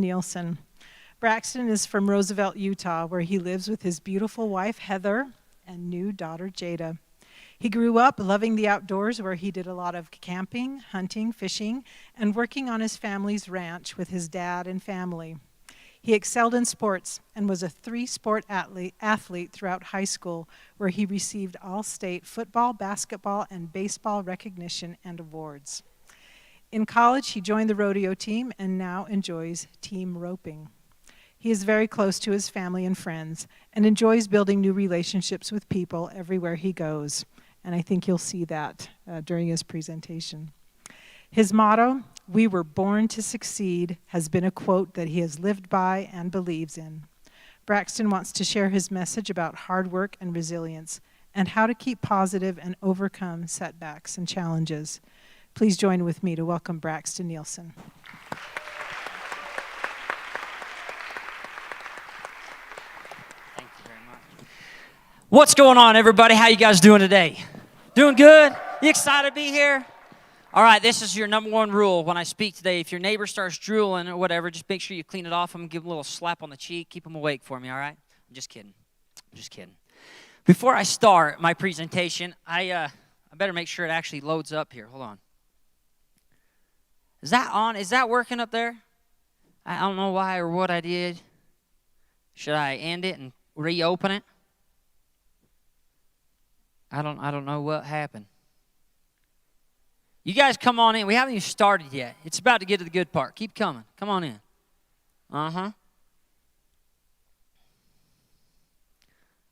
Nielsen. Braxton is from Roosevelt, Utah, where he lives with his beautiful wife, Heather, and new daughter, Jaida. He grew up loving the outdoors, where he did a lot of camping, hunting, fishing, and working on his family's ranch with his dad and family. He excelled in sports and was a three-sport athlete throughout high school, where he received all-state football, basketball, and baseball recognition and awards. In college, he joined the rodeo team and now enjoys team roping. He is very close to his family and friends and enjoys building new relationships with people everywhere he goes. And I think you'll see that during his presentation. His motto, "We were born to succeed," has been a quote that he has lived by and believes in. Braxton wants to share his message about hard work and resilience and how to keep positive and overcome setbacks and challenges. Please join with me to welcome Braxton Nielsen. Thank you very much. What's going on, everybody? How you guys doing today? Doing good? You excited to be here? All right, this is your number one rule when I speak today. If your neighbor starts drooling or whatever, just make sure you clean it off them, give them a little slap on the cheek, keep them awake for me, all right? I'm just kidding. I'm just kidding. Before I start my presentation, I better make sure it actually loads up here. Hold on. Is that on? Is that working up there? I don't know why or what I did. Should I end it and reopen it? I don't know what happened. You guys come on in. We haven't even started yet. It's about to get to the good part. Keep coming. Come on in. Uh-huh.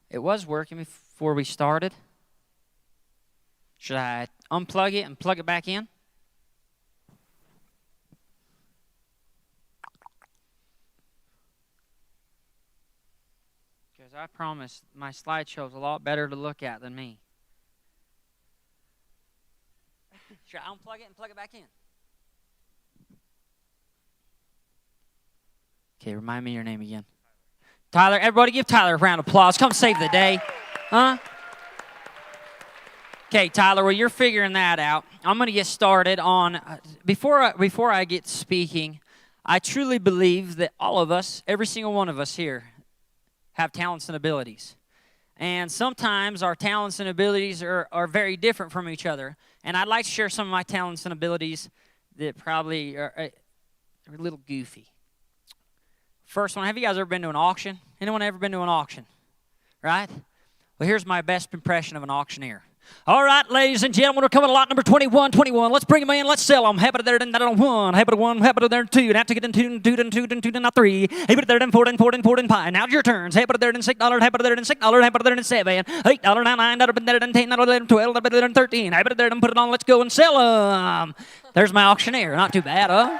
It was working before we started. Should I unplug it and plug it back in? Because I promise my slideshow's a lot better to look at than me. Should I unplug it and plug it back in? Okay, remind me your name again. Tyler. Everybody give Tyler a round of applause. Come save the day. Huh? Okay, Tyler, well, you're figuring that out. I'm going to get started on, before I get speaking, I truly believe that all of us, every single one of us here, have talents and abilities. And sometimes our talents and abilities are very different from each other. And I'd like to share some of my talents and abilities that probably are a little goofy. First one, have you guys ever been to an auction? Anyone ever been to an auction? Right? Well, here's my best impression of an auctioneer. All right, ladies and gentlemen, we're coming to lot number 21. Let's bring them in. Let's sell them. Happy to there, one. Happy to one. Happy to there, two. Now take it in two, not three. Happy to there, four, and five. Now it's your turns. Happy to there, $6. Happy to there, $6. Happy to there, $7. $8, now $9. $10, $11, $12. Happy to there, $13. Happy to there, put it on. Let's go and sell them. There's my auctioneer. Not too bad, huh?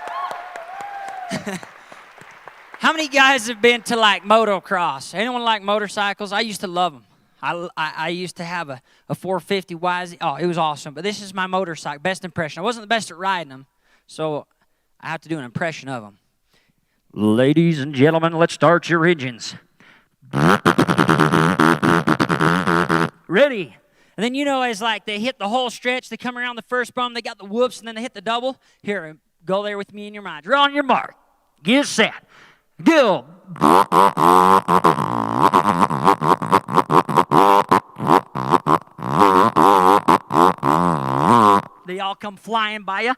How many guys have been to like motocross? Anyone like motorcycles? I used to love them. I used to have a 450 YZ. Oh, it was awesome. But this is my motorcycle. Best impression. I wasn't the best at riding them, so I have to do an impression of them. Ladies and gentlemen, let's start your engines. Ready. And then, as like they hit the whole stretch, they come around the first bump, they got the whoops, and then they hit the double. Here, go there with me in your mind. You're on your mark. Get set. Go. They all come flying by you.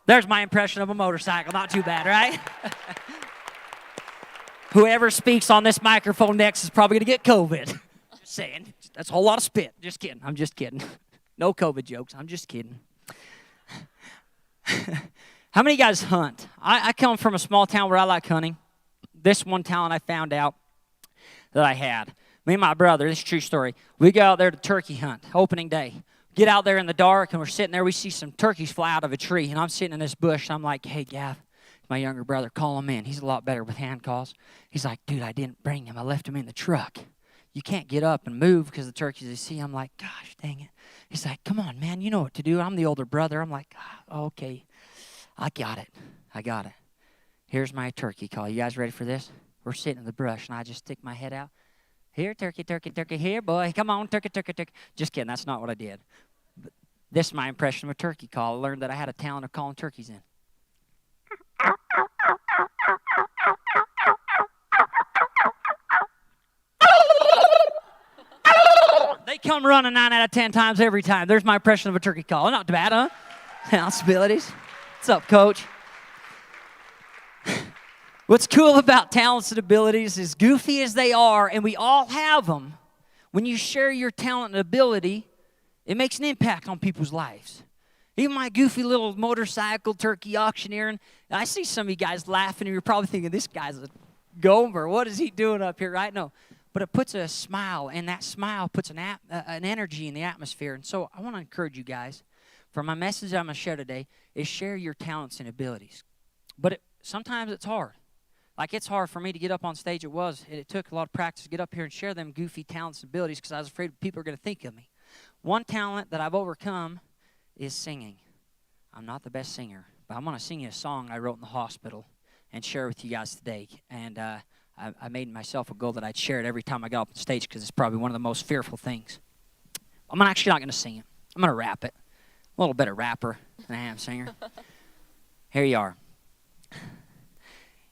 There's my impression of a motorcycle. Not too bad, right? Whoever speaks on this microphone next is probably going to get COVID. Just saying. That's a whole lot of spit. Just kidding. I'm just kidding. No COVID jokes. I'm just kidding. How many of you guys hunt? I come from a small town where I like hunting. This one talent I found out that I had. Me and my brother, this is a true story. We go out there to turkey hunt, opening day. Get out there in the dark, and we're sitting there. We see some turkeys fly out of a tree, and I'm sitting in this bush. And I'm like, hey, Gav, my younger brother, call him in. He's a lot better with hand calls. He's like, dude, I didn't bring him. I left him in the truck. You can't get up and move because the turkeys they see. I'm like, gosh, dang it. He's like, come on, man, you know what to do. I'm the older brother. I'm like, oh, okay. I got it. Here's my turkey call. You guys ready for this? We're sitting in the brush, and I just stick my head out. Here, turkey, turkey, turkey. Here, boy. Come on, turkey, turkey, turkey. Just kidding. That's not what I did. But this is my impression of a turkey call. I learned that I had a talent of calling turkeys in. come running 9 out of 10 times every time. There's my impression of a turkey call. Not too bad, huh? Talents, abilities. What's up, Coach? What's cool about talents and abilities is goofy as they are, and we all have them, when you share your talent and ability, it makes an impact on people's lives. Even my goofy little motorcycle turkey auctioneering, I see some of you guys laughing, and you're probably thinking, this guy's a gomer. What is he doing up here, right? No, but it puts a smile, and that smile puts an energy in the atmosphere. And so I want to encourage you guys, for my message I'm going to share today, is share your talents and abilities. But sometimes it's hard. Like, it's hard for me to get up on stage. It took a lot of practice to get up here and share them goofy talents and abilities because I was afraid people are going to think of me. One talent that I've overcome is singing. I'm not the best singer, but I'm going to sing you a song I wrote in the hospital and share with you guys today. And I made myself a goal that I'd share it every time I got up on stage because it's probably one of the most fearful things. I'm actually not going to sing it. I'm going to rap it. A little better rapper than I am singer. Here you are.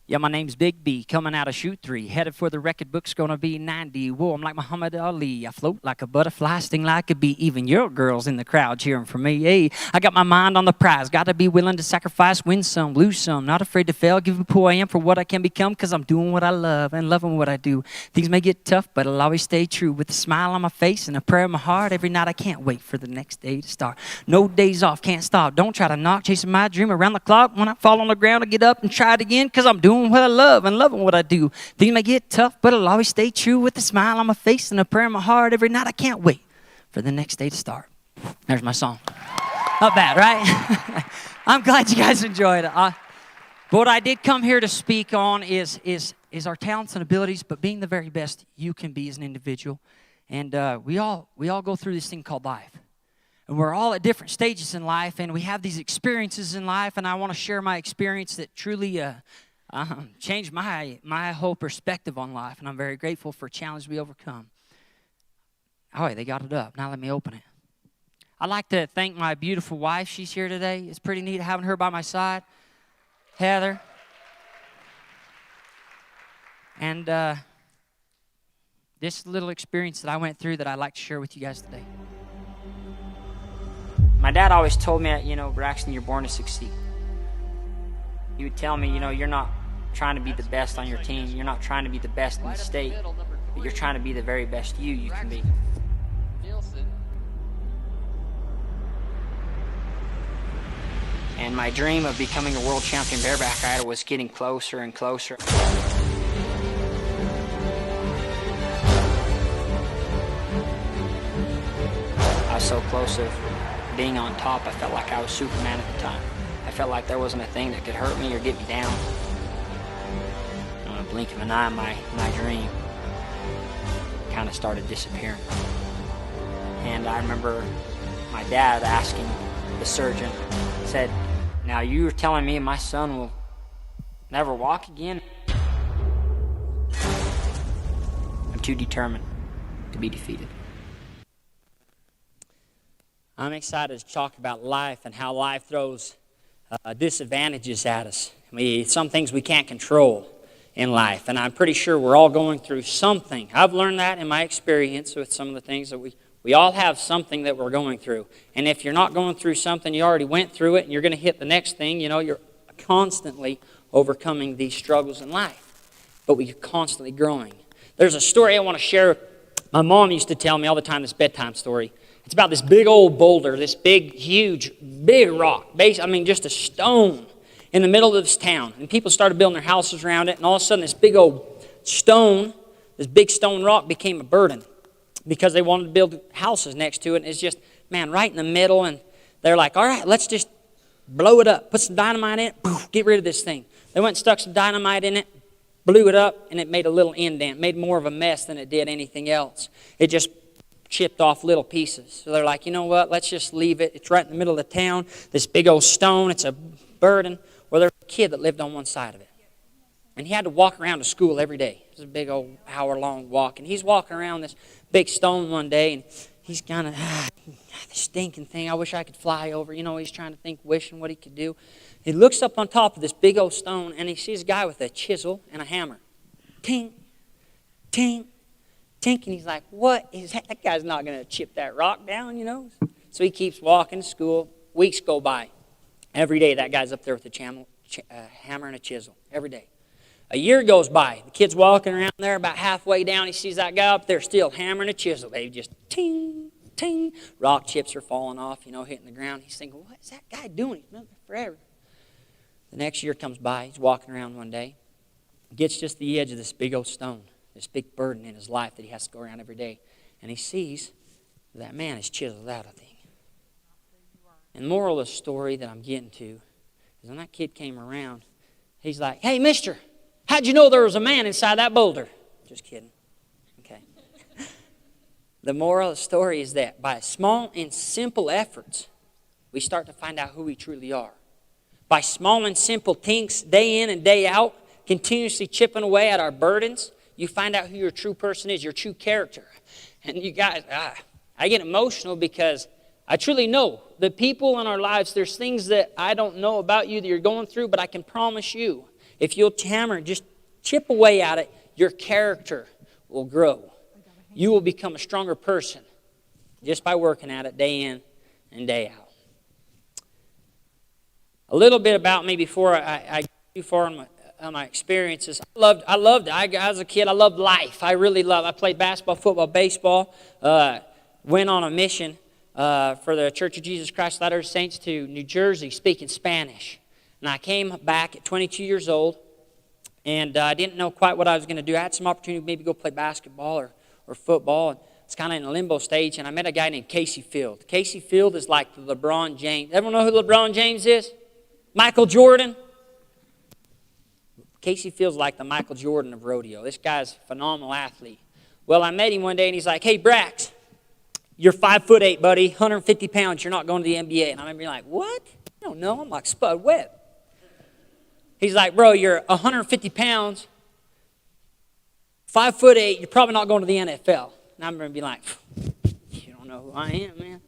Yeah, my name's Big B, coming out of shoot 3. Headed for the record book's gonna be 90. Whoa, I'm like Muhammad Ali. I float like a butterfly, sting like a bee. Even your girls in the crowd cheering for me. Hey, I got my mind on the prize. Gotta be willing to sacrifice, win some, lose some. Not afraid to fail, give up who I am for what I can become. Cause I'm doing what I love and loving what I do. Things may get tough, but I'll always stay true. With a smile on my face and a prayer in my heart. Every night I can't wait for the next day to start. No days off, can't stop. Don't try to knock, chasing my dream around the clock. When I fall on the ground, I get up and try it again. Cause I'm doing what I love and loving what I do. Things may get tough, but I'll always stay true. With a smile on my face and a prayer in my heart. Every night I can't wait for the next day to start. There's my song. Not bad, right? I'm glad you guys enjoyed it. But what I did come here to speak on is our talents and abilities, but being the very best you can be as an individual. And we all go through this thing called life. And we're all at different stages in life, and we have these experiences in life, and I want to share my experience that truly changed my whole perspective on life, and I'm very grateful for a challenge we overcome. Oh, they got it up. Now let me open it. I'd like to thank my beautiful wife. She's here today. It's pretty neat having her by my side. Heather. And this little experience that I went through that I'd like to share with you guys today. My dad always told me, Braxton, you're born to succeed. He would tell me, you're not trying to be the best on your team. You're not trying to be the best in the state, but you're trying to be the very best you can be. And my dream of becoming a world champion bareback rider was getting closer and closer. I was so close of being on top, I felt like I was Superman at the time. I felt like there wasn't a thing that could hurt me or get me down. In a blink of an eye, my dream kind of started disappearing. And I remember my dad asking the surgeon, said, now you're telling me my son will never walk again? I'm too determined to be defeated. I'm excited to talk about life and how life throws disadvantages at us. Some things we can't control in life, and I'm pretty sure we're all going through something. I've learned that in my experience with some of the things that we all have something that we're going through. And if you're not going through something, you already went through it, and you're going to hit the next thing. You're constantly overcoming these struggles in life, but we're constantly growing. There's a story I want to share. My mom used to tell me all the time, this bedtime story. It's about this big old boulder, this big, huge, big rock. Just a stone in the middle of this town. And people started building their houses around it, and all of a sudden this big old stone, this big stone rock became a burden because they wanted to build houses next to it. And it's just, right in the middle. And they're like, all right, let's just blow it up. Put some dynamite in it, poof, get rid of this thing. They went and stuck some dynamite in it, blew it up, and it made a little indent. Made more of a mess than it did anything else. It just chipped off little pieces. So they're like, you know what, let's just leave it. It's right in the middle of the town, this big old stone, it's a burden. Well, there's a kid that lived on one side of it. And he had to walk around to school every day. It was a big old hour-long walk. And he's walking around this big stone one day, and he's kind of, this stinking thing, I wish I could fly over. He's trying to think, wishing what he could do. He looks up on top of this big old stone, and he sees a guy with a chisel and a hammer. Ting, ting, tink. And he's like, what is that? That guy's not going to chip that rock down, you know. So he keeps walking to school. Weeks go by. Every day that guy's up there with a hammer and a chisel. Every day. A year goes by. The kid's walking around there. About halfway down, he sees that guy up there still hammering a chisel. They just ting, ting. Rock chips are falling off, you know, hitting the ground. He's thinking, what is that guy doing? He's been there forever. The next year comes by. He's walking around one day. Gets just the edge of this big old stone, this big burden in his life that he has to go around every day. And he sees that man has chiseled out a thing. And the moral of the story that I'm getting to is when that kid came around, he's like, hey, mister, how'd you know there was a man inside that boulder? Just kidding. Okay. The moral of the story is that by small and simple efforts, we start to find out who we truly are. By small and simple things, day in and day out, continuously chipping away at our burdens, you find out who your true person is, your true character. And you guys, I get emotional because I truly know the people in our lives, there's things that I don't know about you that you're going through, but I can promise you, if you'll hammer, just chip away at it, your character will grow. You will become a stronger person just by working at it day in and day out. A little bit about me before I get too far on my experiences. I loved it. As a kid, I loved life. I really loved it. I played basketball, football, baseball. Went on a mission for the Church of Jesus Christ of Latter-day Saints to New Jersey speaking Spanish. And I came back at 22 years old, and I didn't know quite what I was going to do. I had some opportunity to maybe go play basketball or football. And it's kind of in a limbo stage, and I met a guy named Casey Field. Casey Field is like the LeBron James. Everyone know who LeBron James is? Michael Jordan. Casey Field's like the Michael Jordan of rodeo. This guy's a phenomenal athlete. Well, I met him one day, and he's like, hey, Brax, you're 5'8", buddy, 150 pounds. You're not going to the NBA. And I remember being like, what? I don't know. I'm like Spud Webb. He's like, bro, you're 150 pounds, 5'8". You're probably not going to the NFL. And I remember being like, you don't know who I am, man.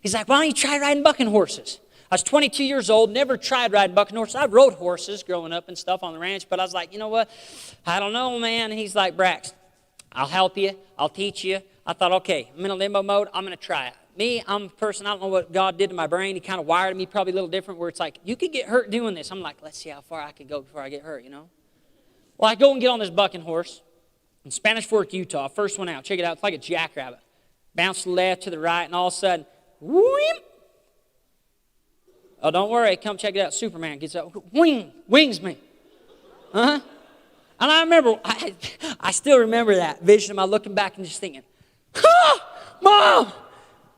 He's like, why don't you try riding bucking horses? I was 22 years old, never tried riding bucking horses. I rode horses growing up and stuff on the ranch, but I was like, you know what? I don't know, man. And he's like, Brax, I'll help you. I'll teach you. I thought, okay, I'm in a limbo mode. I'm going to try it. Me, I'm a person, I don't know what God did to my brain. He kind of wired me probably a little different where it's like, you could get hurt doing this. I'm like, let's see how far I can go before I get hurt, you know? Well, I go and get on this bucking horse in Spanish Fork, Utah. First one out. Check it out. It's like a jackrabbit. Bounce to the left, to the right, and all of a sudden, whoop. Oh, don't worry. Come check it out. Superman gets up. Wings me. And I remember, I still remember that vision of my looking back and just thinking, Mom!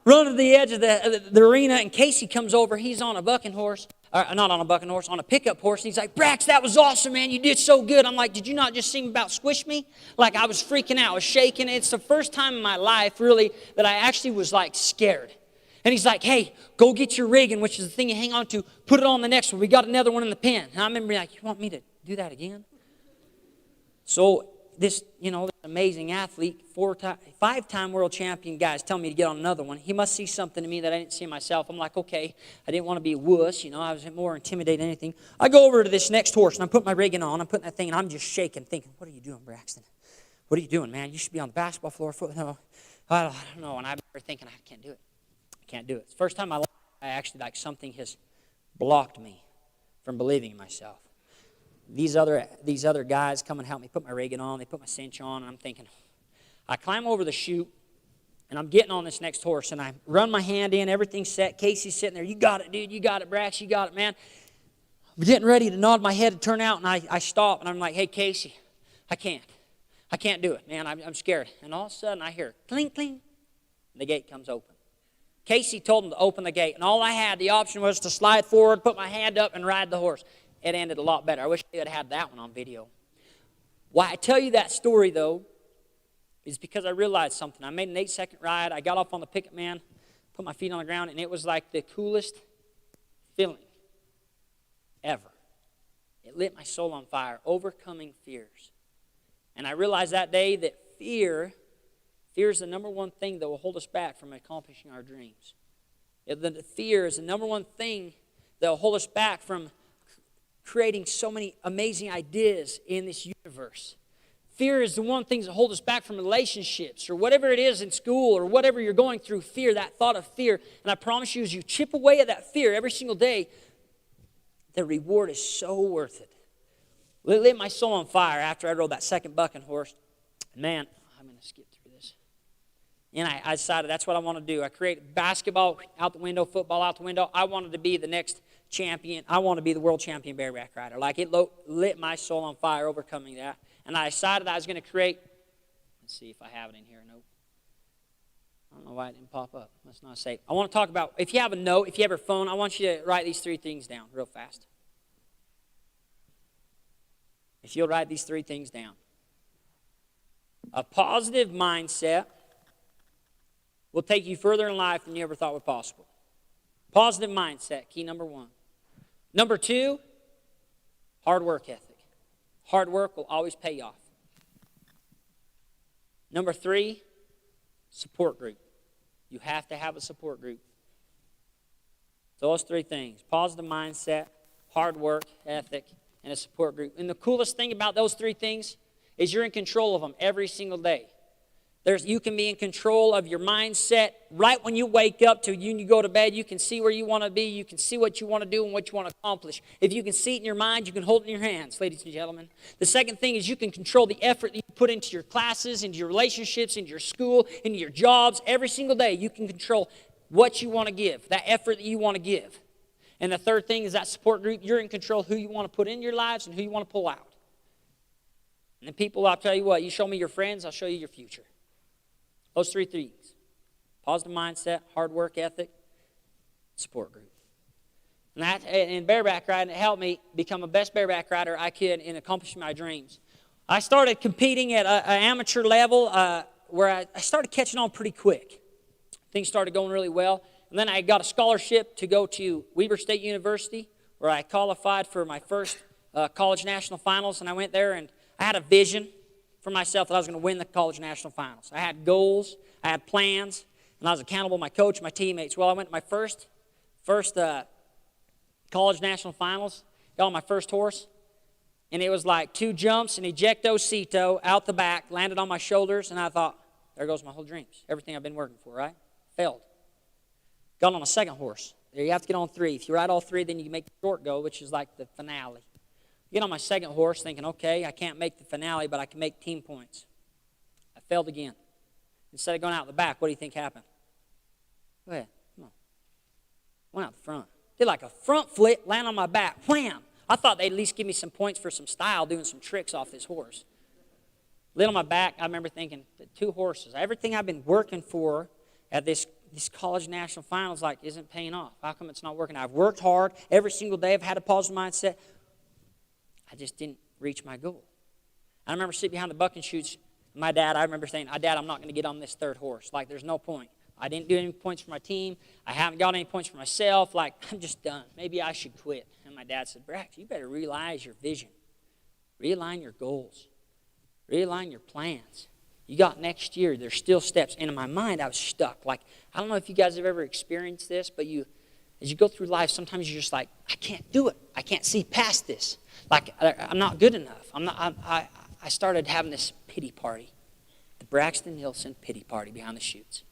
Run to the edge of the arena, and Casey comes over. He's on a bucking horse. Not on a bucking horse, on a pickup horse. And he's like, Brax, that was awesome, man. You did so good. I'm like, did you not just see me about squish me? Like, I was freaking out. I was shaking. It's the first time in my life, really, that I actually was, like, scared. And he's like, hey, go get your rigging, which is the thing you hang on to. Put it on the next one. We got another one in the pen. And I remember being like, you want me to do that again? So this, this amazing athlete, 5-time world champion guy is telling me to get on another one. He must see something in me that I didn't see in myself. I'm like, okay. I didn't want to be a wuss. I was more intimidated than anything. I go over to this next horse, and I'm putting my rigging on. I'm putting that thing, and I'm just shaking, thinking, what are you doing, Braxton? What are you doing, man? You should be on the basketball floor. No, I don't know. And I remember thinking, I can't do it. I can't do it. It's the first time in my life I actually, something has blocked me from believing in myself. These other guys come and help me put my rigging on. They put my cinch on, and I'm thinking, I climb over the chute, and I'm getting on this next horse, and I run my hand in. Everything's set. Casey's sitting there. You got it, dude. You got it, Brax. You got it, man. I'm getting ready to nod my head and turn out, and I stop, and I'm like, hey, Casey, I can't do it, man. I'm scared. And all of a sudden, I hear clink, clink, and the gate comes open. Casey told him to open the gate, and all I had, the option was to slide forward, put my hand up, and ride the horse. It ended a lot better. I wish they had had that one on video. Why I tell you that story, though, is because I realized something. I made an 8-second ride. I got off on the pickup man, put my feet on the ground, and it was like the coolest feeling ever. It lit my soul on fire, overcoming fears. And I realized that day that fear is the number one thing that will hold us back from accomplishing our dreams. The fear is the number one thing that will hold us back from creating so many amazing ideas in this universe. Fear is the one thing that holds us back from relationships or whatever it is in school or whatever you're going through, fear, that thought of fear. And I promise you, as you chip away at that fear every single day, the reward is so worth it. It lit my soul on fire after I rode that second bucking horse. Man, I'm going to skip through this. And I decided that's what I want to do. I created basketball out the window, football out the window. I wanted to be the next champion. I want to be the world champion bareback rider. Like, it lit my soul on fire overcoming that. And I decided I was going to create, let's see if I have it in here. Nope. I don't know why it didn't pop up. Let's not say. I want to talk about, if you have a note, if you have your phone, I want you to write these 3 things down real fast. If you'll write these 3 things down. A positive mindset will take you further in life than you ever thought was possible. Positive mindset, key number 1. Number 2, hard work ethic. Hard work will always pay off. Number 3, support group. You have to have a support group. Those 3 things, positive mindset, hard work ethic, and a support group. And the coolest thing about those 3 things is you're in control of them every single day. You can be in control of your mindset right when you wake up to when you go to bed. You can see where you want to be. You can see what you want to do and what you want to accomplish. If you can see it in your mind, you can hold it in your hands, ladies and gentlemen. The second thing is you can control the effort that you put into your classes, into your relationships, into your school, into your jobs. Every single day, you can control what you want to give, that effort that you want to give. And the third thing is that support group. You're in control of who you want to put in your lives and who you want to pull out. And the people, I'll tell you what, you show me your friends, I'll show you your future. Those 3 things. Positive mindset, hard work ethic, support group. And that, in bareback riding, it helped me become the best bareback rider I could in accomplishing my dreams. I started competing at an amateur level where I started catching on pretty quick. Things started going really well. And then I got a scholarship to go to Weber State University, where I qualified for my first college national finals. And I went there and I had a vision for myself that I was going to win the college national finals. I had goals, I had plans, and I was accountable to my coach, my teammates. Well, I went to my first college national finals, got on my first horse, and it was like 2 jumps and ejecto-cito out the back, landed on my shoulders, and I thought, there goes my whole dreams, everything I've been working for, right? Failed. Got on a second horse. There you have to get on 3. If you ride all 3, then you can make the short go, which is like the finale. Get on my second horse thinking, okay, I can't make the finale, but I can make team points. I failed again. Instead of going out the back, what do you think happened? Go ahead, come on. Went out the front. Did like a front flip, land on my back, wham! I thought they'd at least give me some points for some style, doing some tricks off this horse. Lit on my back, I remember thinking, the 2 horses, everything I've been working for at this college national finals like isn't paying off. How come it's not working? I've worked hard every single day. I've had a positive mindset. I just didn't reach my goal. I remember sitting behind the bucking chutes. My dad, I remember saying, Dad, I'm not going to get on this 3rd horse. Like, there's no point. I didn't do any points for my team. I haven't got any points for myself. Like, I'm just done. Maybe I should quit. And my dad said, Brax, you better realize your vision. Realign your goals. Realign your plans. You got next year. There's still steps. And in my mind, I was stuck. Like, I don't know if you guys have ever experienced this, but as you go through life, sometimes you're just like, I can't do it. I can't see past this. Like, I'm not good enough. I started having this pity party, the Braxton Nielsen pity party behind the chutes.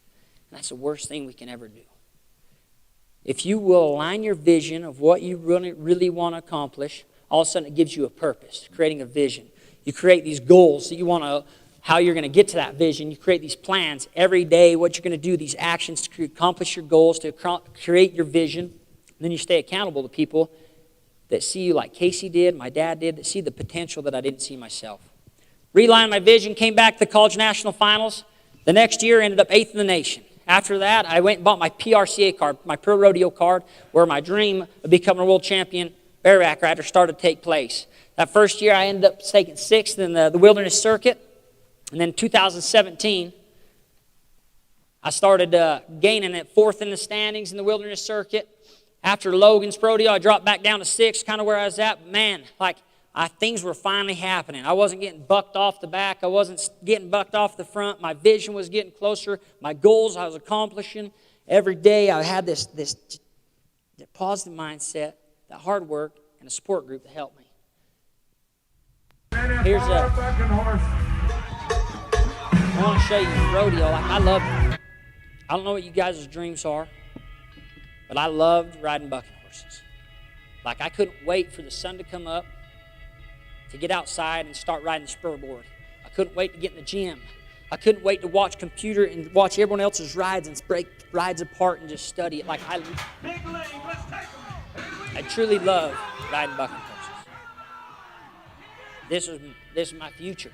And that's the worst thing we can ever do. If you will align your vision of what you really want to accomplish, all of a sudden it gives you a purpose, creating a vision. You create these goals that you want to, how you're going to get to that vision. You create these plans every day, what you're going to do, these actions to accomplish your goals, to create your vision. And then you stay accountable to people that see you like Casey did, my dad did, that see the potential that I didn't see myself. Realigned my vision, came back to the college national finals. The next year, ended up 8th in the nation. After that, I went and bought my PRCA card, my pro rodeo card, where my dream of becoming a world champion bareback rider started to take place. That first year, I ended up taking 6th in the wilderness circuit. And then 2017, I started gaining at 4th in the standings in the wilderness circuit. After Logan's rodeo, I dropped back down to 6th, kind of where I was at. Man, things were finally happening. I wasn't getting bucked off the back. I wasn't getting bucked off the front. My vision was getting closer. My goals I was accomplishing. Every day I had this positive mindset, that hard work, and a support group that helped me. Here's a I want to show you rodeo. Like, I don't know what you guys' dreams are, but I loved riding bucking horses. Like, I couldn't wait for the sun to come up to get outside and start riding the spur board. I couldn't wait to get in the gym. I couldn't wait to watch computer and watch everyone else's rides and break rides apart and just study it. Like, I truly love riding bucking horses. This is my future.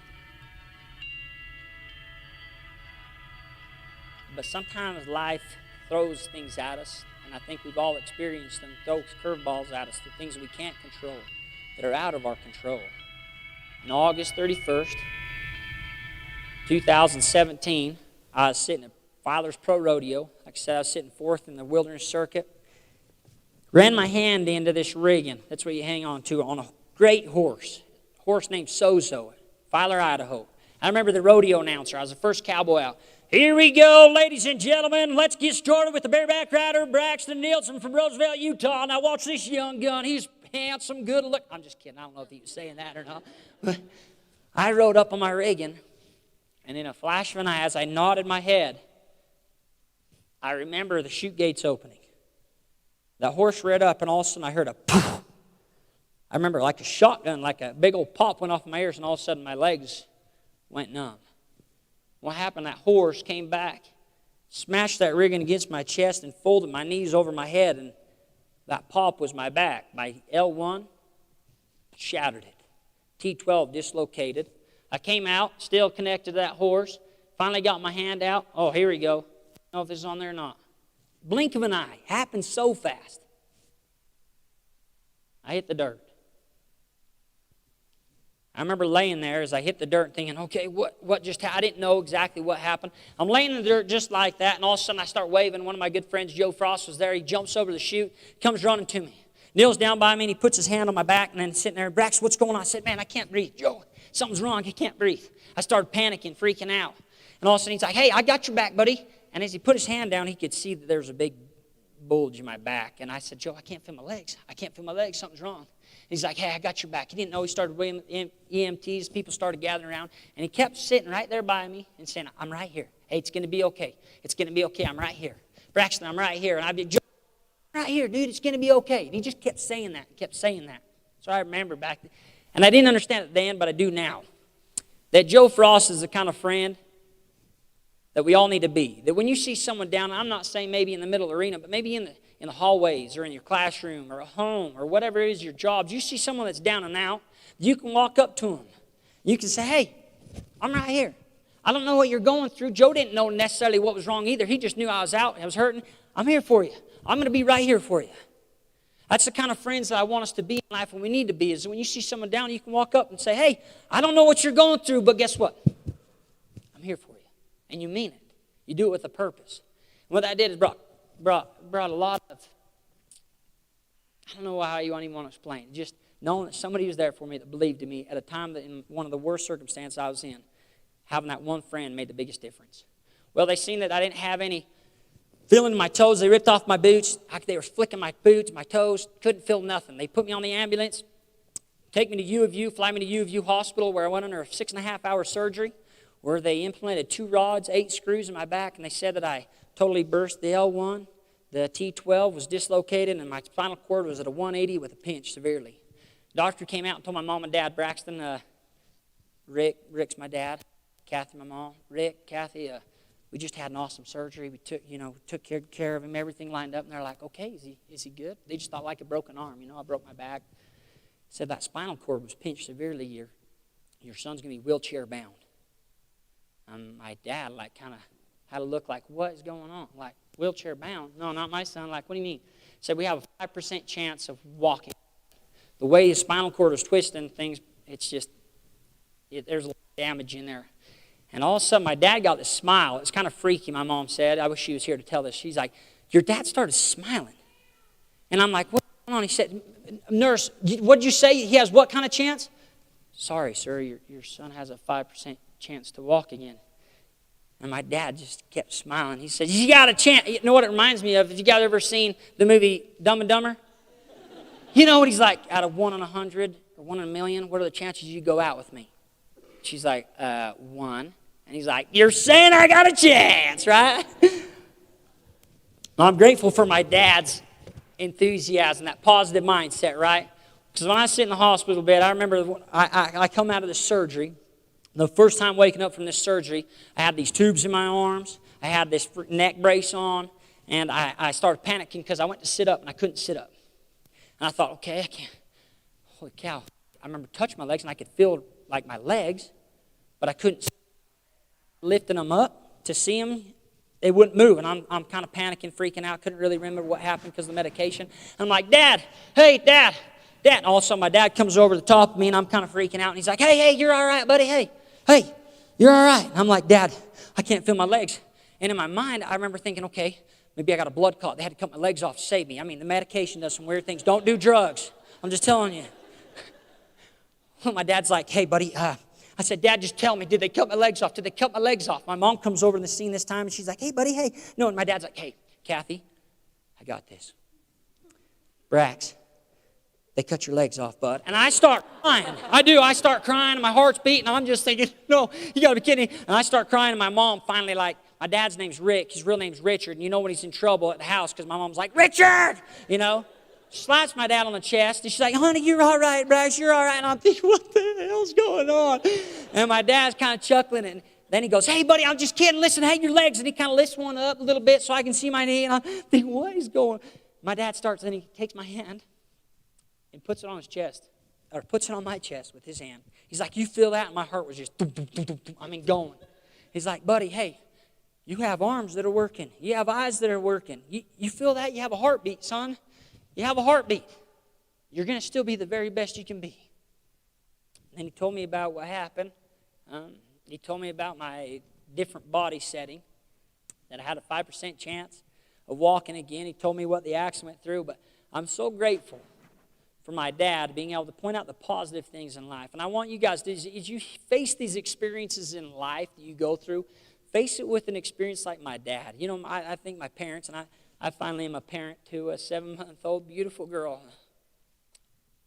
But sometimes life throws things at us, and I think we've all experienced them, throws curveballs at us, the things we can't control, that are out of our control. On August 31st, 2017, I was sitting at Filer's Pro Rodeo. Like I said, I was sitting fourth in the wilderness circuit. Ran my hand into this rigging. That's what you hang on to, on a great horse. A horse named Sozo, Filer, Idaho. I remember the rodeo announcer. I was the first cowboy out. Here we go, ladies and gentlemen. Let's get started with the bareback rider, Braxton Nielsen from Roosevelt, Utah. Now watch this young gun. He's handsome, good look. I'm just kidding. I don't know if he was saying that or not. But I rode up on my rigging, and in a flash of an eye, as I nodded my head, I remember the chute gates opening. The horse reared up, and all of a sudden I heard a poof. I remember like a shotgun, like a big old pop went off my ears, and all of a sudden my legs went numb. What happened? That horse came back, smashed that rigging against my chest, and folded my knees over my head, and that pop was my back. My L1 shattered it. T12 dislocated. I came out, still connected to that horse. Finally got my hand out. Oh, here we go. I don't know if this is on there or not. Blink of an eye. Happened so fast. I hit the dirt. I remember laying there as I hit the dirt thinking, okay, what just happened? I didn't know exactly what happened. I'm laying in the dirt just like that, and all of a sudden I start waving. One of my good friends, Joe Frost, was there. He jumps over the chute, comes running to me. Kneels down by me, and he puts his hand on my back, and then sitting there, Brax, what's going on? I said, man, I can't breathe. Joe, something's wrong. I can't breathe. I started panicking, freaking out. And all of a sudden he's like, hey, I got your back, buddy. And as he put his hand down, he could see that there was a big bulge in my back. And I said, Joe, I can't feel my legs. I can't feel my legs. Something's wrong. He's like, hey, I got your back. He didn't know. He started waving EMTs. People started gathering around. And he kept sitting right there by me and saying, I'm right here. Hey, it's going to be okay. It's going to be okay. I'm right here. Braxton, I'm right here. And I'd be, Joe, I'm right here, dude. It's going to be okay. And he just kept saying that, kept saying that. So I remember back then. And I didn't understand it then, but I do now. That Joe Frost is the kind of friend that we all need to be. That when you see someone down, I'm not saying maybe in the middle arena, but maybe in the hallways or in your classroom or at home or whatever it is, your jobs, you see someone that's down and out, you can walk up to them. You can say, hey, I'm right here. I don't know what you're going through. Joe didn't know necessarily what was wrong either. He just knew I was out, I was hurting. I'm here for you. I'm going to be right here for you. That's the kind of friends that I want us to be in life, and we need to be, is when you see someone down, you can walk up and say, hey, I don't know what you're going through, but guess what? I'm here for you. And you mean it. You do it with a purpose. And what that did is brought a lot of, I don't know how you even want to explain it. Just knowing that somebody was there for me that believed in me at a time that in one of the worst circumstances I was in, having that one friend made the biggest difference. Well, they seen that I didn't have any feeling in my toes. They ripped off my boots. They were flicking my boots, my toes. Couldn't feel nothing. They put me on the ambulance, take me to U of U, fly me to U of U Hospital, where I went under a 6.5-hour surgery, where they implemented 2 rods, 8 screws in my back, and they said that I totally burst the L1. The T12 was dislocated, and my spinal cord was at a 180 with a pinch severely. Doctor came out and told my mom and dad, Braxton, Rick's my dad, Kathy, my mom, Rick, Kathy, we just had an awesome surgery. We took care of him, everything lined up, and they're like, okay, is he good? They just thought like a broken arm. I broke my back. Said that spinal cord was pinched severely. Your son's going to be wheelchair bound. My dad kind of had a look like, what is going on? Like, wheelchair bound? No, not my son. Like, what do you mean? Said we have a 5% chance of walking. The way his spinal cord was twisting things, it's just, there's a lot of damage in there. And all of a sudden, my dad got this smile. It was kind of freaky, my mom said. I wish she was here to tell this. She's like, your dad started smiling. And I'm like, what's going on? He said, nurse, what did you say? He has what kind of chance? Sorry, sir, your son has a 5% chance to walk again. And my dad just kept smiling. He said, you got a chance. You know what it reminds me of? Have you guys ever seen the movie Dumb and Dumber? You know what he's like, out of 1 in 100 or 1 in a million, what are the chances you go out with me? She's like, 1. And he's like, you're saying I got a chance, right? I'm grateful for my dad's enthusiasm, that positive mindset, right? Because when I sit in the hospital bed, I remember I come out of the surgery. The first time waking up from this surgery, I had these tubes in my arms. I had this neck brace on. And I started panicking because I went to sit up and I couldn't sit up. And I thought, okay, I can't. Holy cow. I remember touching my legs and I could feel like my legs, but I couldn't. Lifting them up to see them, they wouldn't move. And I'm kind of panicking, freaking out. Couldn't really remember what happened because of the medication. I'm like, Dad, hey, Dad. And all of a sudden my dad comes over the top of me and I'm kind of freaking out. And he's like, hey, you're all right, buddy. Hey, you're all right. And I'm like, Dad, I can't feel my legs. And in my mind, I remember thinking, okay, maybe I got a blood clot. They had to cut my legs off to save me. I mean, the medication does some weird things. Don't do drugs. I'm just telling you. My dad's like, hey, buddy, I said, Dad, just tell me, did they cut my legs off? Did they cut my legs off? My mom comes over in the scene this time, and she's like, hey, buddy, hey. No, and my dad's like, hey, Kathy, I got this. Brax, they cut your legs off, bud. And I start crying. I start crying, and my heart's beating. I'm just thinking, no, you got to be kidding me. And I start crying, and my mom finally, like, my dad's name's Rick. His real name's Richard. And you know when he's in trouble at the house because my mom's like, Richard! You know? She slaps my dad on the chest. And she's like, honey, you're all right, Brax. You're all right. And I'm thinking, what the hell's going on? And my dad's kind of chuckling. And then he goes, hey, buddy, I'm just kidding. Listen, hey, your legs. And he kind of lifts one up a little bit so I can see my knee. And I'm thinking, what is going on? My dad starts, and he takes my hand and puts it on his chest. Or puts it on my chest with his hand. He's like, you feel that? And my heart was just, going. He's like, buddy, hey. You have arms that are working. You have eyes that are working. You feel that? You have a heartbeat, son. You have a heartbeat. You're going to still be the very best you can be. And then he told me about what happened. He told me about my different body setting, that I had a 5% chance of walking again. He told me what the accident went through. But I'm so grateful for my dad being able to point out the positive things in life. And I want you guys to, as you face these experiences in life that you go through, face it with an experience like my dad. You know, I think my parents, and I finally am a parent to a 7-month-old beautiful girl.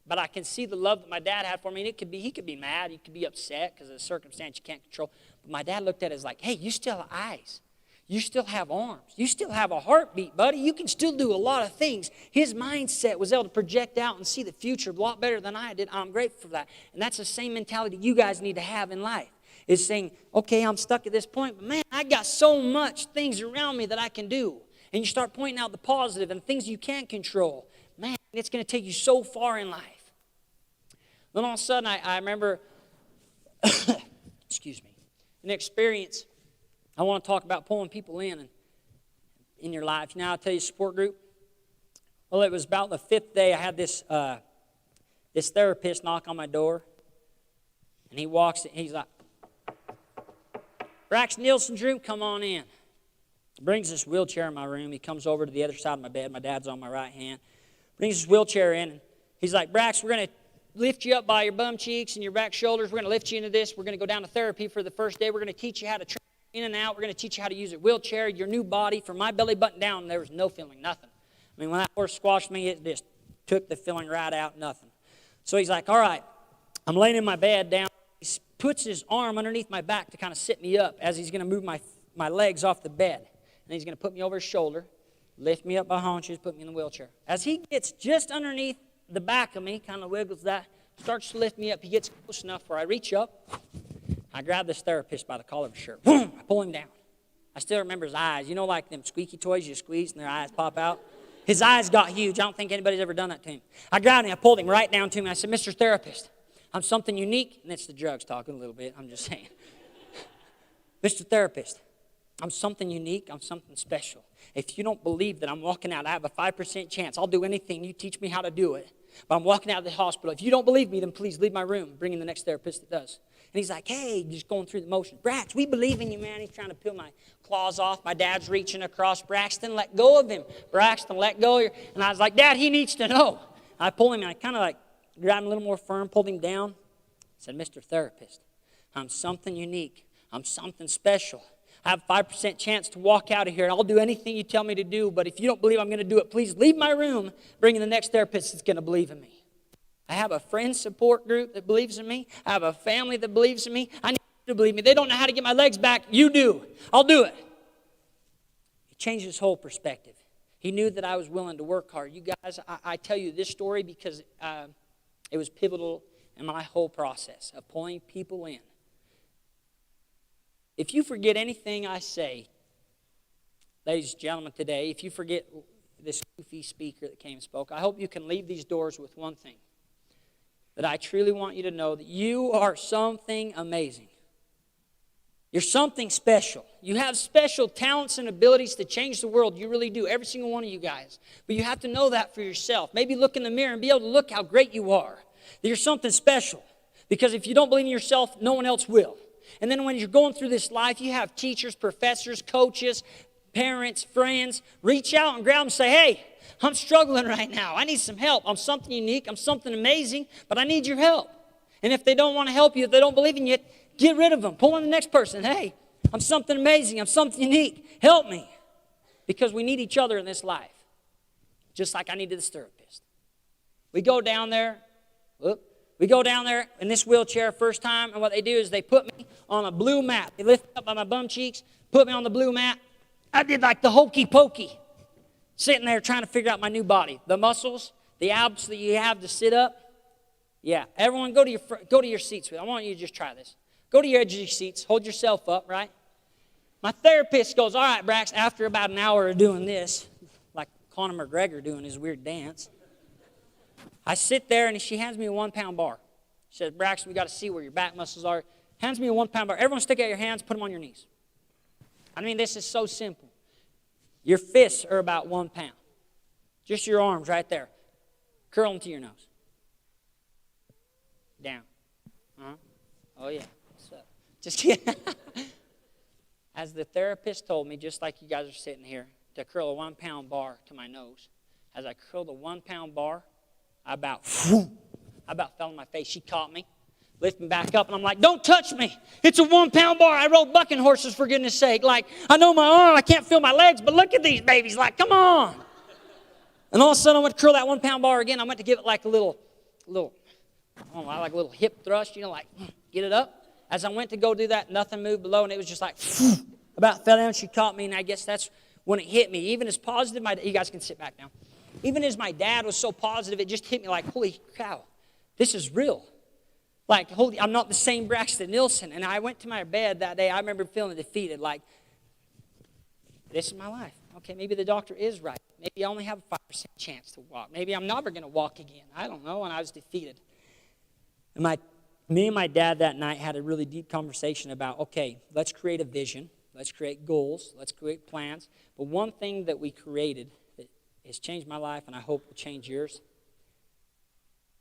But I can see the love that my dad had for me. And he could be mad, he could be upset because of a circumstance you can't control. But my dad looked at it as like, hey, you still have eyes. You still have arms. You still have a heartbeat, buddy. You can still do a lot of things. His mindset was able to project out and see the future a lot better than I did. I'm grateful for that. And that's the same mentality you guys need to have in life. Is saying, okay, I'm stuck at this point, but man, I got so much things around me that I can do. And you start pointing out the positive and things you can't control. Man, it's going to take you so far in life. Then all of a sudden, I remember, excuse me, an experience. I want to talk about pulling people in your life. You know, I'll tell you, support group. Well, it was about the 5th day. I had this therapist knock on my door. And he walks in, he's like, Braxton Nielsen's room, come on in. He brings this wheelchair in my room. He comes over to the other side of my bed. My dad's on my right hand. Brings this wheelchair in. And he's like, Brax, we're going to lift you up by your bum cheeks and your back shoulders. We're going to lift you into this. We're going to go down to therapy for the first day. We're going to teach you how to train in and out. We're going to teach you how to use a wheelchair, your new body. From my belly button down, there was no feeling, nothing. I mean, when that horse squashed me, it just took the feeling right out, nothing. So he's like, all right, I'm laying in my bed down. He puts his arm underneath my back to kind of sit me up as he's going to move my legs off the bed. And he's going to put me over his shoulder, lift me up by haunches, put me in the wheelchair. As he gets just underneath the back of me, kind of wiggles that, starts to lift me up. He gets close enough where I reach up. I grab this therapist by the collar of his shirt. Boom! I pull him down. I still remember his eyes. You know, like them squeaky toys you squeeze and their eyes pop out? His eyes got huge. I don't think anybody's ever done that to him. I grabbed him. I pulled him right down to him. I said, Mr. Therapist, I'm something unique. And it's the drugs talking a little bit. I'm just saying. Mr. Therapist, I'm something unique. I'm something special. If you don't believe that I'm walking out, I have a 5% chance. I'll do anything. You teach me how to do it. But I'm walking out of the hospital. If you don't believe me, then please leave my room. Bring in the next therapist that does. And he's like, hey, just going through the motions. Brax, we believe in you, man. He's trying to peel my claws off. My dad's reaching across. Braxton, let go of him. Braxton, let go. And I was like, Dad, he needs to know. I pulled him, and I kind of like grabbed him a little more firm, pulled him down. I said, Mr. Therapist, I'm something unique. I'm something special. I have a 5% chance to walk out of here, and I'll do anything you tell me to do. But if you don't believe I'm going to do it, please leave my room. Bring in the next therapist that's going to believe in me. I have a friend support group that believes in me. I have a family that believes in me. I need to believe me. They don't know how to get my legs back. You do. I'll do it. He changed his whole perspective. He knew that I was willing to work hard. You guys, I tell you this story because it was pivotal in my whole process of pulling people in. If you forget anything I say, ladies and gentlemen, today, if you forget this goofy speaker that came and spoke, I hope you can leave these doors with one thing. That I truly want you to know that you are something amazing. You're something special. You have special talents and abilities to change the world. You really do, every single one of you guys. But you have to know that for yourself. Maybe look in the mirror and be able to look how great you are. That you're something special. Because if you don't believe in yourself, no one else will. And then when you're going through this life, you have teachers, professors, coaches, parents, friends. Reach out and grab them and say, hey, I'm struggling right now. I need some help. I'm something unique. I'm something amazing, but I need your help. And if they don't want to help you, if they don't believe in you, get rid of them. Pull in the next person. Hey, I'm something amazing. I'm something unique. Help me. Because we need each other in this life. Just like I needed the therapist. We go down there. We go down there in this wheelchair first time, and what they do is they put me on a blue mat. They lift me up by my bum cheeks, put me on the blue mat. I did like the hokey pokey, sitting there trying to figure out my new body. The muscles, the abs that you have to sit up. Yeah, everyone go to your seats. I want you to just try this. Go to your edge of your seats. Hold yourself up, right? My therapist goes, all right, Brax, after about an hour of doing this, like Conor McGregor doing his weird dance, I sit there, and she hands me a 1-pound bar. She says, Braxton, we got to see where your back muscles are. Hands me a 1-pound bar. Everyone stick out your hands, put them on your knees. I mean, this is so simple. Your fists are about 1 pound. Just your arms right there. Curl them to your nose. Down. Uh-huh. Oh, yeah. What's up? Just kidding. As the therapist told me, just like you guys are sitting here, to curl a 1-pound bar to my nose. As I curled the 1-pound bar, I about fell on my face. She caught me, lifted me back up, and I'm like, don't touch me. It's a 1-pound bar. I rode bucking horses, for goodness sake. Like, I know my arm, I can't feel my legs, but look at these babies. Like, come on. And all of a sudden, I went to curl that 1-pound bar again. I went to give it like a little, I don't know, like a little hip thrust, like, get it up. As I went to go do that, nothing moved below, and it was just like, about fell down. She caught me, and I guess that's when it hit me. Even as positive, you guys can sit back now. Even as my dad was so positive, it just hit me like, holy cow, this is real. Like, I'm not the same Braxton Nielsen. And I went to my bed that day. I remember feeling defeated, like, this is my life. Okay, maybe the doctor is right. Maybe I only have a 5% chance to walk. Maybe I'm never going to walk again. I don't know, and I was defeated. And me and my dad that night had a really deep conversation about, okay, let's create a vision. Let's create goals. Let's create plans. But one thing that we created that has changed my life, and I hope will change yours,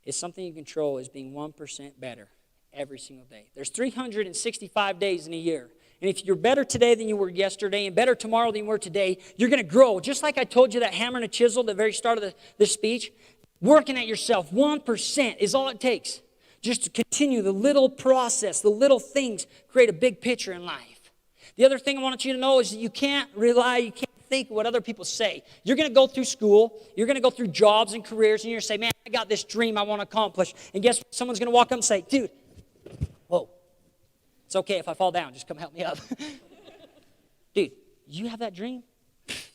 is something you control is being 1% better every single day. There's 365 days in a year. And if you're better today than you were yesterday and better tomorrow than you were today, you're going to grow. Just like I told you that hammer and a chisel at the very start of the speech, working at yourself, 1% is all it takes. Just to continue the little process, the little things create a big picture in life. The other thing I want you to know is that you can't think what other people say. You're going to go through school, you're going to go through jobs and careers, and you're going to say, man, I got this dream I want to accomplish. And guess what? Someone's going to walk up and say, dude, whoa, it's okay if I fall down, just come help me up. Dude, you have that dream?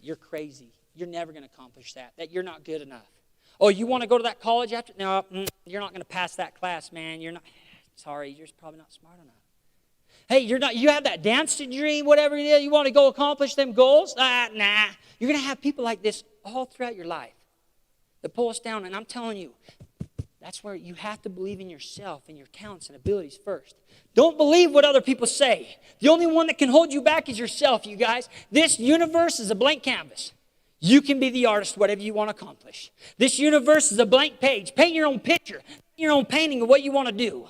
You're crazy. You're never going to accomplish that you're not good enough. Oh, you want to go to that college after? No, you're not going to pass that class, man. You're not, sorry, you're probably not smart enough. Hey, you have that dance dream, whatever it is, you want to go accomplish them goals? Nah. You're going to have people like this all throughout your life that pull us down. And I'm telling you, that's where you have to believe in yourself and your talents and abilities first. Don't believe what other people say. The only one that can hold you back is yourself, you guys. This universe is a blank canvas. You can be the artist, whatever you want to accomplish. This universe is a blank page. Paint your own picture. Paint your own painting of what you want to do.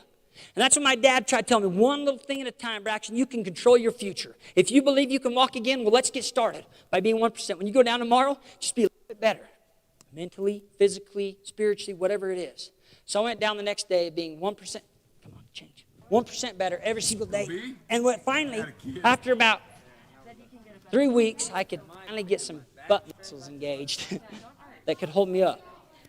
And that's what my dad tried to tell me. One little thing at a time, Braxton, you can control your future. If you believe you can walk again, well, let's get started by being 1%. When you go down tomorrow, just be a little bit better. Mentally, physically, spiritually, whatever it is. So I went down the next day being 1%. Come on, change. 1% better every single day. And finally, after about 3 weeks, I could finally get some butt muscles engaged that could hold me up.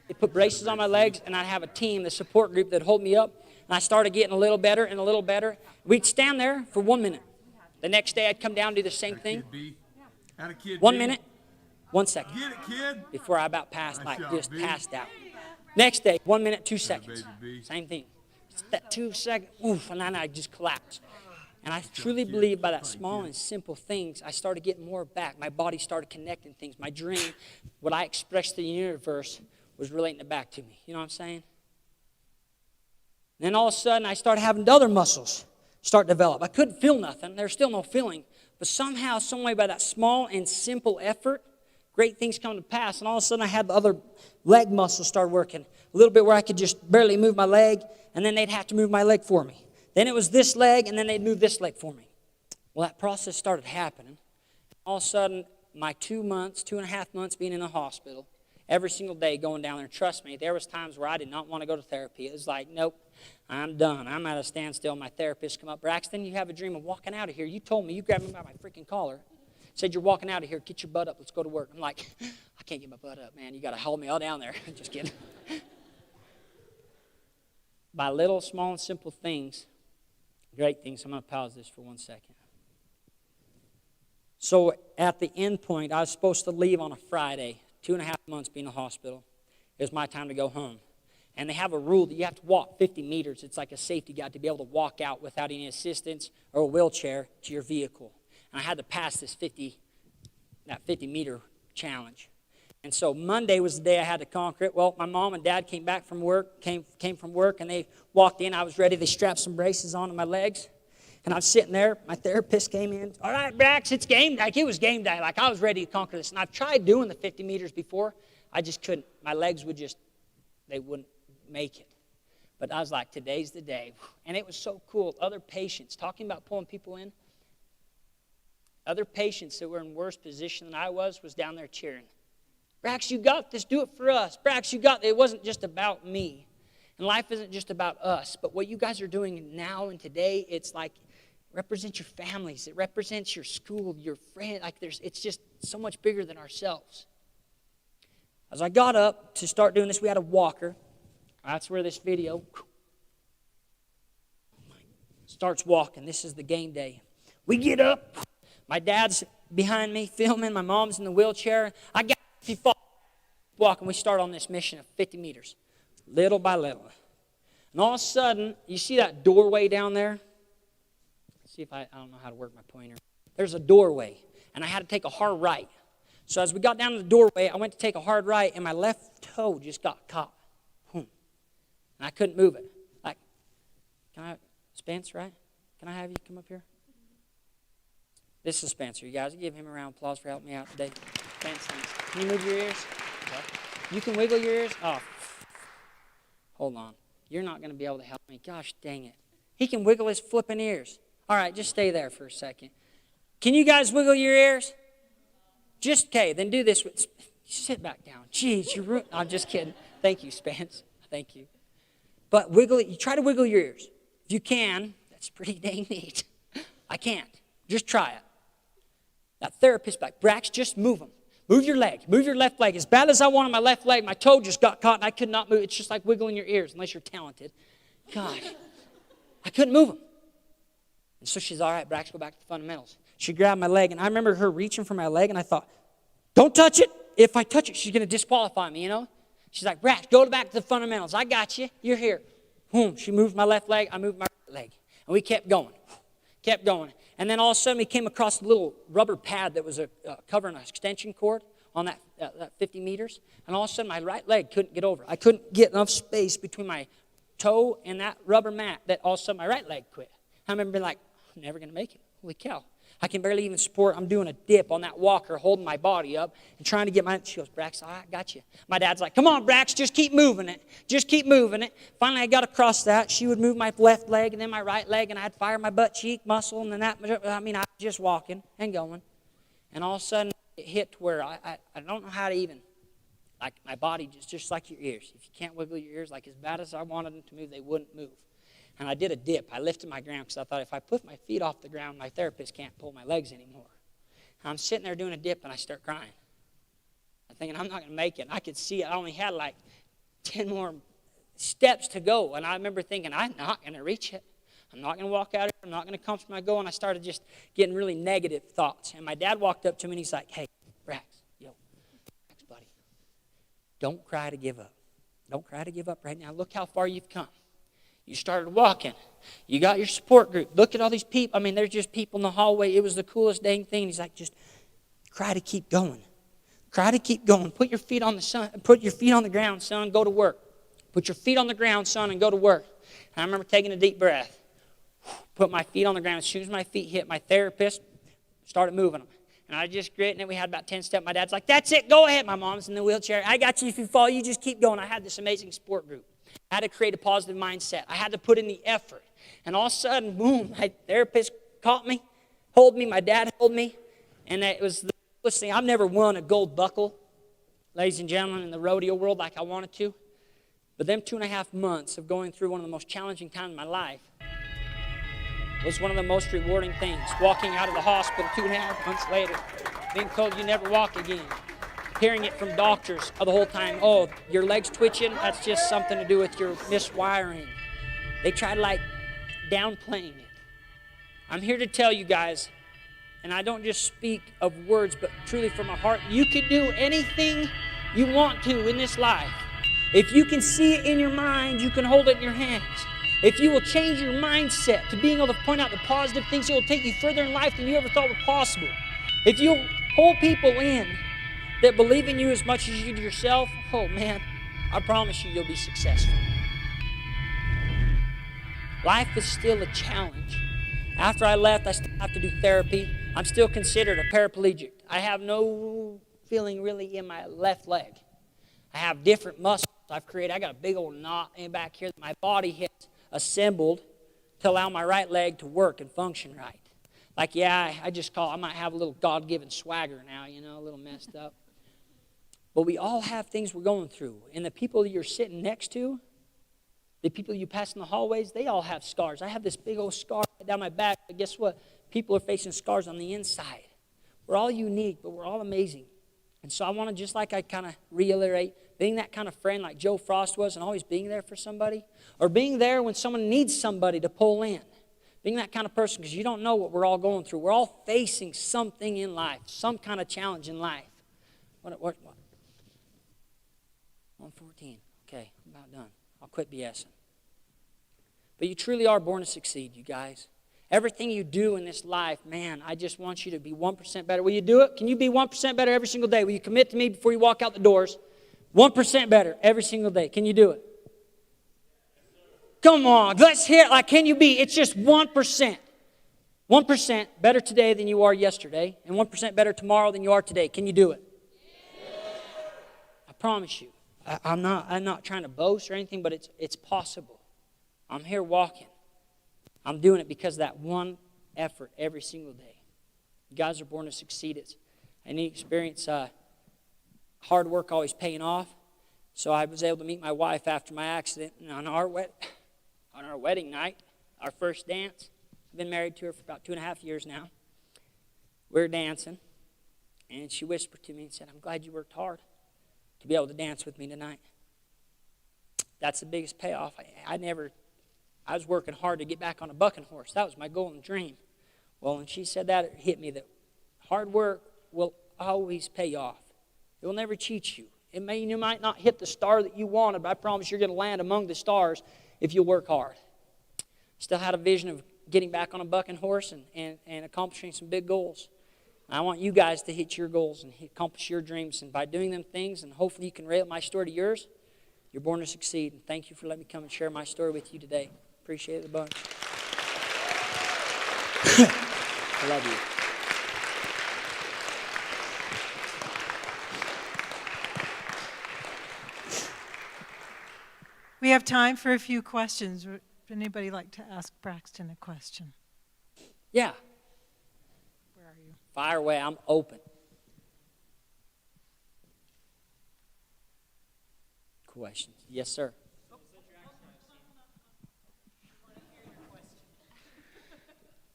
They put braces on my legs, and I'd have a team, the support group, that hold me up. And I started getting a little better and a little better. We'd stand there for 1 minute. The next day I'd come down and do the same thing. 1 minute, 1 second. Get it, kid. Before I about passed, Nice like job, just B. passed out. Next day, 1 minute, 2 seconds. baby, B. Same thing. It's that 2 second, oof, and then I just collapsed. And I truly believe by that small and simple things, I started getting more back. My body started connecting things. My dream, what I expressed to the universe, was relating it back to me. You know what I'm saying? And then all of a sudden, I started having other muscles start to develop. I couldn't feel nothing. There's still no feeling. But somehow, some way, by that small and simple effort, great things come to pass. And all of a sudden, I had the other leg muscles start working. A little bit where I could just barely move my leg, and then they'd have to move my leg for me. Then it was this leg, and then they'd move this leg for me. Well, that process started happening. All of a sudden, my 2 months, 2.5 months being in the hospital, every single day going down there, and trust me, there was times where I did not want to go to therapy. It was like, nope, I'm done. I'm at a standstill. My therapist come up, Braxton, you have a dream of walking out of here. You told me, you grabbed me by my freaking collar, said you're walking out of here. Get your butt up. Let's go to work. I'm like, I can't get my butt up, man. You got to hold me all down there. Just kidding. By little, small, and simple things, great things. I'm going to pause this for 1 second. So at the end point, I was supposed to leave on a Friday, 2.5 months being in the hospital. It was my time to go home. And they have a rule that you have to walk 50 meters. It's like a safety guide to be able to walk out without any assistance or a wheelchair to your vehicle. And I had to pass this 50-meter challenge. And so Monday was the day I had to conquer it. Well, my mom and dad came back from work, came from work, and they walked in. I was ready. They strapped some braces onto my legs. And I was sitting there. My therapist came in. All right, Brax, it's game day. Like, it was game day. Like, I was ready to conquer this. And I've tried doing the 50 meters before. I just couldn't. My legs would just, they wouldn't make it. But I was like, today's the day. And it was so cool. Other patients, talking about pulling people in, other patients that were in worse position than I was down there cheering. Brax, you got this. Do it for us. Brax, you got this. It wasn't just about me. And life isn't just about us. But what you guys are doing now and today, it's like, it represents your families. It represents your school, your friends. Like, it's just so much bigger than ourselves. As I got up to start doing this, we had a walker. That's where this video starts walking. This is the game day. We get up. My dad's behind me filming. My mom's in the wheelchair. I got walking. We start on this mission of 50 meters, little by little. And all of a sudden, you see that doorway down there? Let's see if I don't know how to work my pointer. There's a doorway, and I had to take a hard right. So as we got down to the doorway, I went to take a hard right, and my left toe just got caught. Boom. And I couldn't move it. Like, Spence, right? Can I have you come up here? This is Spencer. You guys give him a round of applause for helping me out today. Spence, thanks. Can you move your ears? You can wiggle your ears? Oh, hold on. You're not going to be able to help me. Gosh dang it. He can wiggle his flipping ears. All right, just stay there for a second. Can you guys wiggle your ears? Just, okay, then do this. Sit back down. Jeez, you're rude. I'm just kidding. Thank you, Spence. Thank you. But wiggle it. You try to wiggle your ears. If you can, that's pretty dang neat. I can't. Just try it. That therapist back, Brax, just move them. Move your leg. Move your left leg. As bad as I wanted my left leg, my toe just got caught and I could not move. It's just like wiggling your ears unless you're talented. Gosh. I couldn't move them. And so she's, all right, Brax, go back to the fundamentals. She grabbed my leg, and I remember her reaching for my leg, and I thought, don't touch it. If I touch it, she's going to disqualify me, you know? She's like, Brax, go back to the fundamentals. I got you. You're here. Boom. She moved my left leg. I moved my right leg. And we kept going. Kept going. And then all of a sudden, we came across a little rubber pad that was covering an extension cord on that 50 meters. And all of a sudden, my right leg couldn't get over. I couldn't get enough space between my toe and that rubber mat that all of a sudden my right leg quit. I remember being like, I'm never going to make it. Holy cow. I can barely even support. I'm doing a dip on that walker, holding my body up and trying to get my, she goes, Brax, I got you. My dad's like, come on, Brax, just keep moving it. Just keep moving it. Finally, I got across that. She would move my left leg and then my right leg, and I'd fire my butt cheek muscle, and then I was just walking and going. And all of a sudden, it hit to where I don't know how to even, like my body, just like your ears. If you can't wiggle your ears, like as bad as I wanted them to move, they wouldn't move. And I did a dip. I lifted my ground because I thought if I put my feet off the ground, my therapist can't pull my legs anymore. And I'm sitting there doing a dip, and I start crying. I'm thinking, I'm not going to make it. And I could see it. I only had like 10 more steps to go. And I remember thinking, I'm not going to reach it. I'm not going to walk out here. I'm not going to accomplish my goal. And I started just getting really negative thoughts. And my dad walked up to me and he's like, hey, Brax, buddy, don't cry to give up. Don't cry to give up right now. Look how far you've come. You started walking. You got your support group. Look at all these people. I mean, there's just people in the hallway. It was the coolest dang thing. He's like, just cry to keep going. Cry to keep going. Put your feet on the ground, son. Go to work. Put your feet on the ground, son, and go to work. And I remember taking a deep breath. Put my feet on the ground. As soon as my feet hit, my therapist started moving them. And I just grit, and then we had about 10 steps. My dad's like, that's it, go ahead. My mom's in the wheelchair. I got you. If you fall, you just keep going. I had this amazing support group. I had to create a positive mindset. I had to put in the effort. And all of a sudden, boom, my therapist caught me, hold me, my dad held me. And it was the coolest thing. I've never won a gold buckle, ladies and gentlemen, in the rodeo world like I wanted to. But them 2.5 months of going through one of the most challenging times in my life was one of the most rewarding things. Walking out of the hospital 2.5 months later, being told you never walk again. Hearing it from doctors the whole time, oh, your leg's twitching, that's just something to do with your miswiring. They try to downplaying it. I'm here to tell you guys, and I don't just speak of words, but truly from my heart, you can do anything you want to in this life. If you can see it in your mind, you can hold it in your hands. If you will change your mindset to being able to point out the positive things, it will take you further in life than you ever thought were possible. If you'll pull people in that believe in you as much as you do yourself, oh man, I promise you'll be successful. Life is still a challenge. After I left, I still have to do therapy. I'm still considered a paraplegic. I have no feeling really in my left leg. I have different muscles I've created. I got a big old knot in back here that my body has assembled to allow my right leg to work and function right. I might have a little God-given swagger now, a little messed up. But we all have things we're going through. And the people that you're sitting next to, the people you pass in the hallways, they all have scars. I have this big old scar down my back, but guess what? People are facing scars on the inside. We're all unique, but we're all amazing. And so I want to, just like I kind of reiterate, being that kind of friend like Joe Frost was and always being there for somebody, or being there when someone needs somebody to pull in. Being that kind of person, because you don't know what we're all going through. We're all facing something in life, some kind of challenge in life. What? 114. Okay, I'm about done. I'll quit BSing. But you truly are born to succeed, you guys. Everything you do in this life, man, I just want you to be 1% better. Will you do it? Can you be 1% better every single day? Will you commit to me before you walk out the doors? 1% better every single day. Can you do it? Come on, let's hear it. Can you be? It's just 1%. 1% better today than you are yesterday, and 1% better tomorrow than you are today. Can you do it? I promise you. I'm not trying to boast or anything, but it's possible. I'm here walking. I'm doing it because of that one effort every single day. You guys are born to succeed. I need to experience hard work always paying off. So I was able to meet my wife after my accident, and on our wedding night, our first dance. I've been married to her for about 2.5 years now. We were dancing, and she whispered to me and said, "I'm glad you worked hard to be able to dance with me tonight." That's the biggest payoff. I was working hard to get back on a bucking horse. That was my goal and dream. Well, when she said that, it hit me that hard work will always pay off. It will never cheat you. You might not hit the star that you wanted, but I promise you're going to land among the stars if you work hard. Still had a vision of getting back on a bucking horse and accomplishing some big goals. I want you guys to hit your goals and accomplish your dreams. And by doing them things, and hopefully you can relate my story to yours, you're born to succeed. And thank you for letting me come and share my story with you today. Appreciate it a bunch. I love you. We have time for a few questions. Would anybody like to ask Braxton a question? Yeah. Where are you? Fire away. I'm open. Questions? Yes, sir.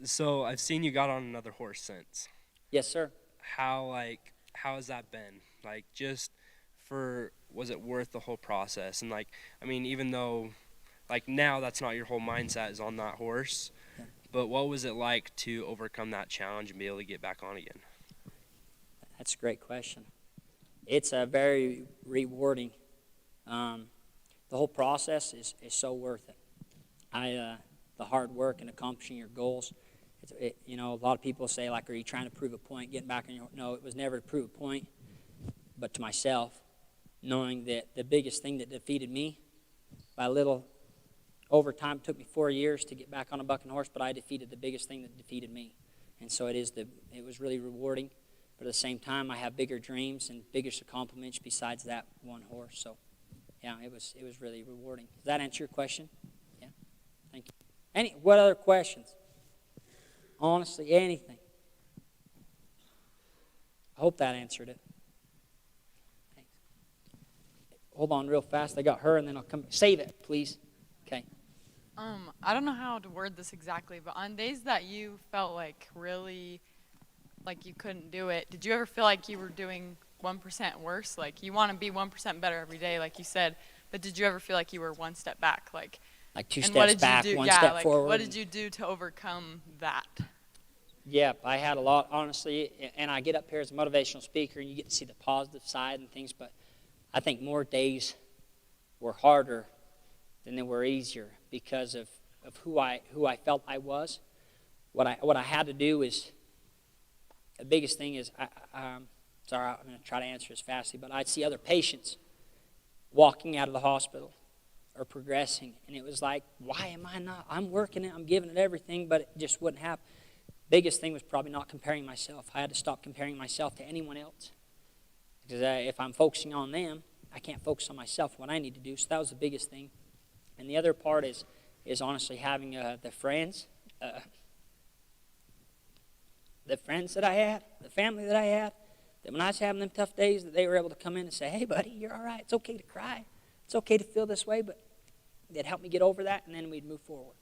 So I've seen you got on another horse since. Yes, sir. How has that been? Just for was it worth the whole process? And like, I mean, even though like now that's not your whole mindset is on that horse, but what was it like to overcome that challenge and be able to get back on again? That's a great question. It's very rewarding. The whole process is so worth it. The hard work and accomplishing your goals. A lot of people say, like, are you trying to prove a point, getting back on your... No, it was never to prove a point, but to myself, knowing that the biggest thing that defeated me by a little over time, it took me 4 years to get back on a bucking horse, but I defeated the biggest thing that defeated me. And so it was really rewarding, but at the same time, I have bigger dreams and bigger accomplishments besides that one horse. So, yeah, it was really rewarding. Does that answer your question? Yeah, thank you. What other questions? Honestly, anything. I hope that answered it. Thanks. Hold on real fast. I got her, and then I'll come. Save it, please. Okay. I don't know how to word this exactly, but on days that you felt like really like you couldn't do it, did you ever feel like you were doing 1% worse? Like you want to be 1% better every day, like you said, but did you ever feel like you were one step back? Like two steps back, one step forward. What did you do to overcome that? Yeah, I had a lot, honestly, and I get up here as a motivational speaker, and you get to see the positive side and things, but I think more days were harder than they were easier because of who I felt I was. What I had to do is, the biggest thing is, sorry, I'm going to try to answer this fastly, but I'd see other patients walking out of the hospital or progressing, and it was like, why am I not? I'm working it, I'm giving it everything, but it just wouldn't happen. Biggest thing was probably not comparing myself. I had to stop comparing myself to anyone else. Because if I'm focusing on them, I can't focus on myself, what I need to do. So that was the biggest thing. And the other part is honestly having the friends that I had, the family that I had, that when I was having them tough days, that they were able to come in and say, hey, buddy, you're all right. It's okay to cry. It's okay to feel this way, but they'd help me get over that, and then we'd move forward.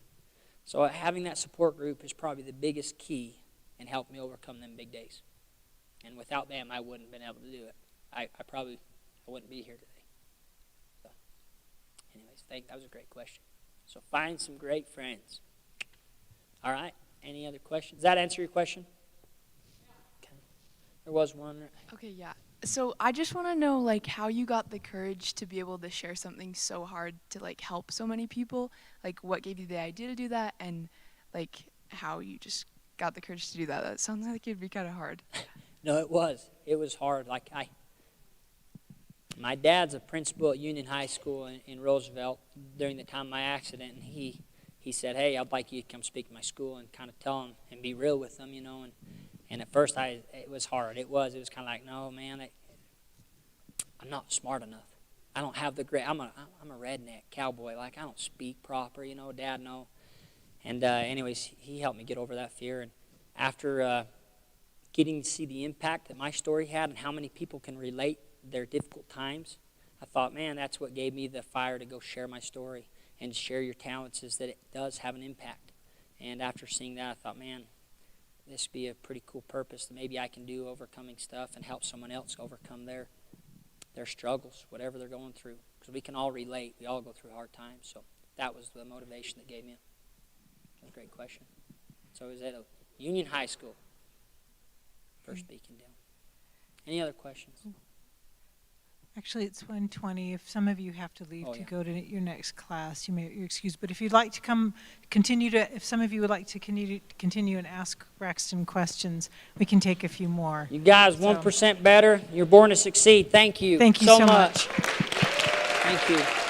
So having that support group is probably the biggest key in helping me overcome them big days. And without them, I wouldn't have been able to do it. I wouldn't be here today. So, anyways, that was a great question. So find some great friends. All right. Any other questions? Does that answer your question? Okay. There was one. Okay, yeah. So I just want to know, like, how you got the courage to be able to share something so hard to, like, help so many people. Like, what gave you the idea to do that, and, like, how you just got the courage to do that. That sounds like it'd be kind of hard. No, it was. It was hard. Like, my dad's a principal at Union High School in Roosevelt during the time of my accident, and he said, hey, I'd like you to come speak at my school and kind of tell them and be real with them, And at first, it was hard. It was kind of like, no, man, I'm not smart enough. I don't have the grit. I'm a redneck cowboy. Like, I don't speak proper, Dad, no. And anyways, he helped me get over that fear. And after getting to see the impact that my story had and how many people can relate their difficult times, I thought, man, that's what gave me the fire to go share my story and share your talents, is that it does have an impact. And after seeing that, I thought, man, this would be a pretty cool purpose that maybe I can do, overcoming stuff and help someone else overcome their struggles, whatever they're going through. Because we can all relate. We all go through hard times. So that was the motivation that gave me it. That's a great question. So is that a Union High School? First speaking down. Any other questions? Actually, it's 1:20. If some of you have to leave Oh, to yeah. go to your next class, you're excused. But if you'd like to if some of you would like to continue and ask Braxton questions, we can take a few more. You guys, 1% better. You're born to succeed. Thank you. Thank you so much. Thank you.